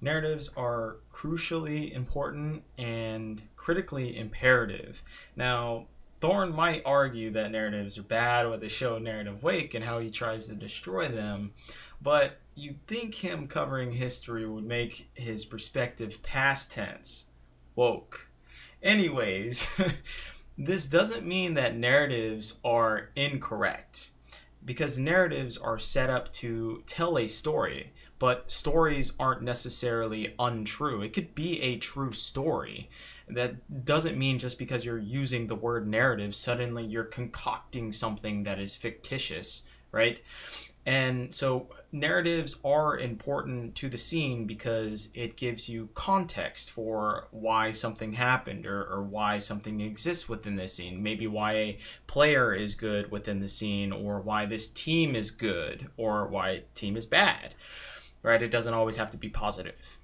Narratives are crucially important and critically imperative. Now, Thorne might argue that narratives are bad with the show Narrative Wake and how he tries to destroy them, but you'd think him covering history would make his perspective past tense woke. Anyways, this doesn't mean that narratives are incorrect because narratives are set up to tell a story, but stories aren't necessarily untrue. It could be a true story. That doesn't mean just because you're using the word narrative, suddenly you're concocting something that is fictitious, right? And so narratives are important to the scene because it gives you context for why something happened, or why something exists within the scene. Maybe why a player is good within the scene, or why this team is good, or why a team is bad, right? It doesn't always have to be positive.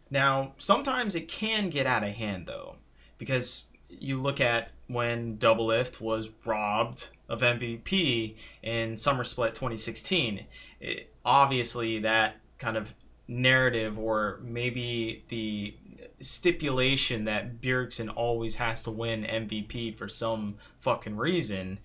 Now, sometimes it can get out of hand though, because you look at when Doublelift was robbed of MVP in Summer Split 2016. Obviously, that kind of narrative, or maybe the stipulation that Bjergsen always has to win MVP for some fucking reason,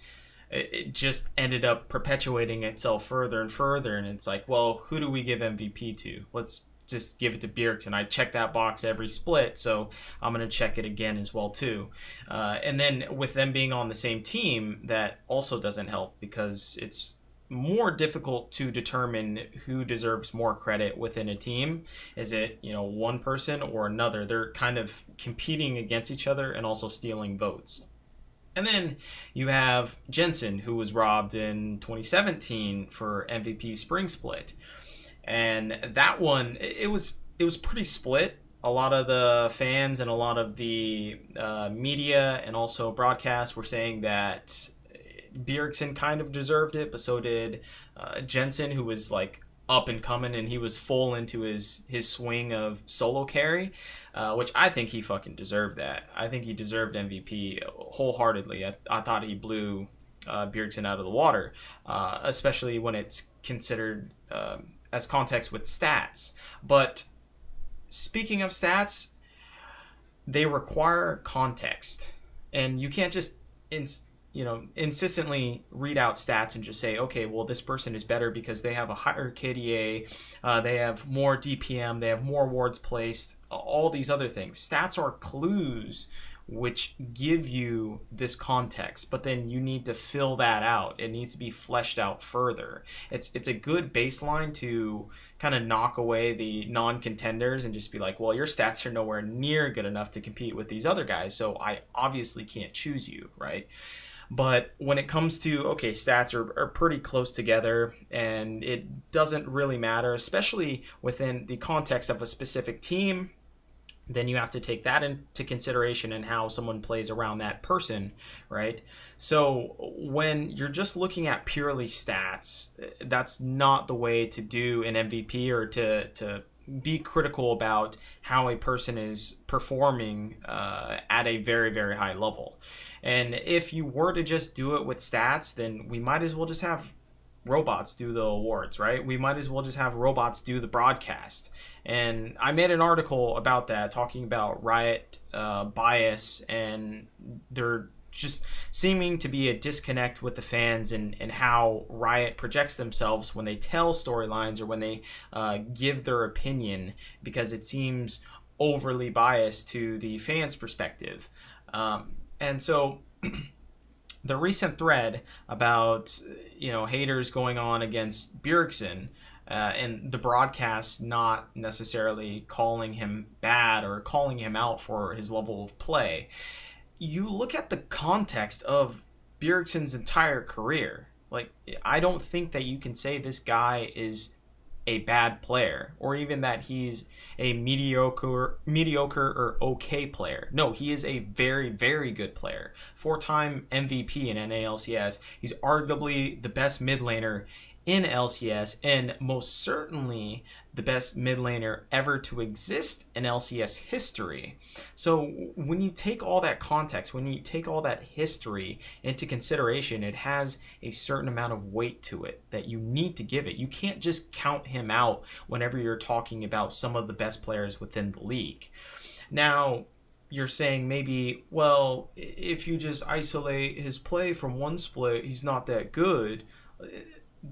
it just ended up perpetuating itself further and further. And it's like, well, who do we give MVP to? Let's just give it to Bjergsen. I check that box every split, so I'm going to check it again as well too. And then with them being on the same team, that also doesn't help because it's more difficult to determine who deserves more credit within a team. Is it, one person or another? They're kind of competing against each other and also stealing votes. And then you have Jensen, who was robbed in 2017 for MVP Spring Split. And that one, it was pretty split. A lot of the fans and a lot of the media and also broadcasts were saying that Bjergsen kind of deserved it, but so did Jensen, who was like up and coming, and he was full into his swing of solo carry, which I think he fucking deserved that. I think he deserved MVP wholeheartedly. I thought he blew Bjergsen out of the water, especially when it's considered as context with stats. But speaking of stats, they require context, and you can't just insistently read out stats and just say, okay, well, this person is better because they have a higher KDA, they have more DPM, they have more wards placed, all these other things. Stats are clues which give you this context, but then you need to fill that out. It needs to be fleshed out further. It's a good baseline to kind of knock away the non-contenders and just be like, well, your stats are nowhere near good enough to compete with these other guys, so I obviously can't choose you, right? But when it comes to, okay, stats are pretty close together and it doesn't really matter, especially within the context of a specific team, then you have to take that into consideration and how someone plays around that person, right? So when you're just looking at purely stats, that's not the way to do an MVP, or to be critical about how a person is performing at a very, very high level. And if you were to just do it with stats, then we might as well just have robots do the awards, right? We might as well just have robots do the broadcast. And I made an article about that, talking about Riot bias, and there just seeming to be a disconnect with the fans, and how Riot projects themselves when they tell storylines or when they give their opinion, because it seems overly biased to the fans' perspective. And so the recent thread about haters going on against Bjergsen, and the broadcast not necessarily calling him bad or calling him out for his level of play. You look at the context of Bjergsen's entire career. Like, I don't think that you can say this guy is a bad player, or even that he's a mediocre or okay player. No, he is a very, very good player. 4-time MVP in NALCS. He's arguably the best mid laner in LCS, and most certainly the best mid laner ever to exist in LCS history. So when you take all that context, when you take all that history into consideration, it has a certain amount of weight to it that you need to give it. You can't just count him out whenever you're talking about some of the best players within the league. Now, you're saying maybe, well, if you just isolate his play from one split, he's not that good.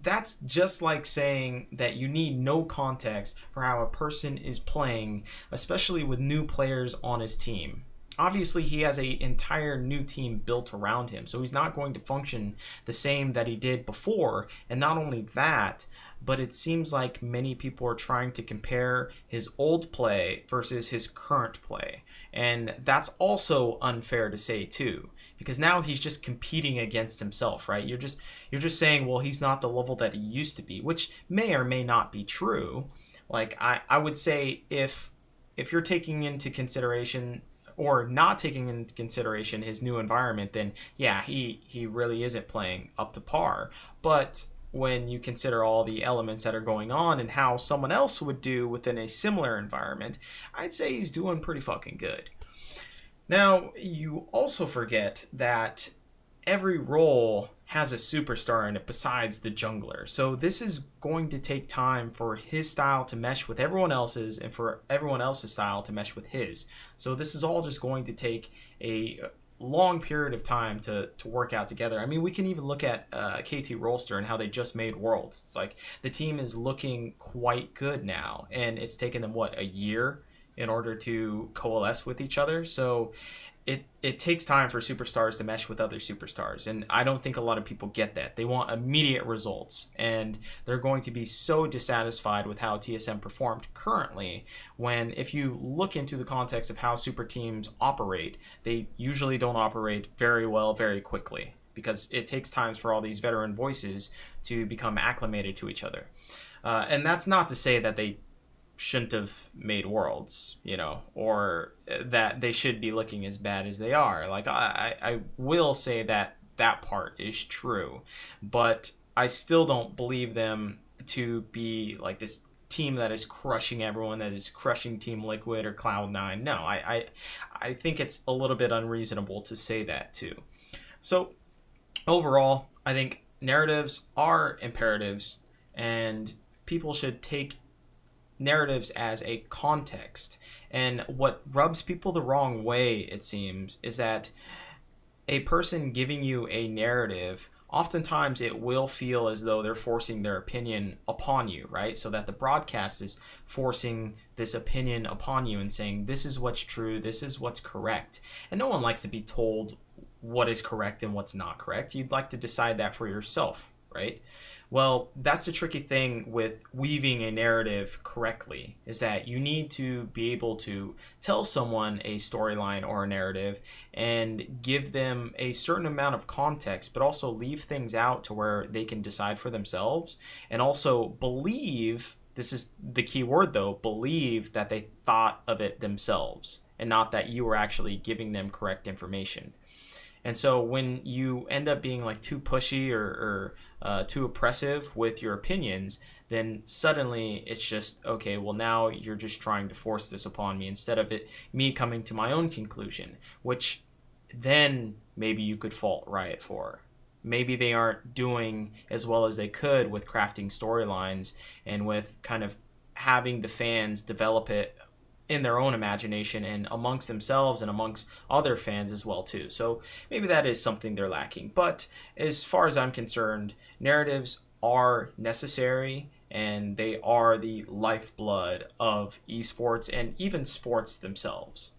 That's just like saying that you need no context for how a person is playing, especially with new players on his team. Obviously, he has an entire new team built around him, so he's not going to function the same that he did before. And not only that, but it seems like many people are trying to compare his old play versus his current play. And that's also unfair to say too, because now he's just competing against himself, right? You're just saying, well, he's not the level that he used to be, which may or may not be true. Like I would say if you're taking into consideration or not taking into consideration his new environment, then yeah, he really isn't playing up to par. But when you consider all the elements that are going on and how someone else would do within a similar environment, I'd say he's doing pretty fucking good. Now, you also forget that every role has a superstar in it besides the jungler. So this is going to take time for his style to mesh with everyone else's and for everyone else's style to mesh with his. So this is all just going to take a long period of time to work out together. I mean, we can even look at KT Rolster and how they just made Worlds. It's like the team is looking quite good now, and it's taken them, what, a year in order to coalesce with each other. So it takes time for superstars to mesh with other superstars, and I don't think a lot of people get that. They want immediate results, and they're going to be so dissatisfied with how TSM performed currently when, if you look into the context of how super teams operate, they usually don't operate very well very quickly, because it takes time for all these veteran voices to become acclimated to each other. And that's not to say that they shouldn't have made Worlds, or that they should be looking as bad as they are. Like, I will say that that part is true, but I still don't believe them to be like this team that is crushing everyone, that is crushing Team Liquid or Cloud9. No, I think it's a little bit unreasonable to say that too. So overall, I think narratives are imperatives, and people should take narratives as a context. And what rubs people the wrong way, it seems, is that a person giving you a narrative, oftentimes it will feel as though they're forcing their opinion upon you, right? So that the broadcast is forcing this opinion upon you and saying, this is what's true, this is what's correct. And no one likes to be told what is correct and what's not correct. You'd like to decide that for yourself, right? Well, that's the tricky thing with weaving a narrative correctly, is that you need to be able to tell someone a storyline or a narrative and give them a certain amount of context, but also leave things out to where they can decide for themselves, and also believe, this is the key word though, believe that they thought of it themselves and not that you were actually giving them correct information. And so when you end up being like too pushy or too oppressive with your opinions, then suddenly it's just, okay, well now you're just trying to force this upon me instead of me coming to my own conclusion, which then maybe you could fault Riot for. Maybe they aren't doing as well as they could with crafting storylines and with kind of having the fans develop it in their own imagination and amongst themselves and amongst other fans as well too. So maybe that is something they're lacking. But as far as I'm concerned, narratives are necessary and they are the lifeblood of esports and even sports themselves.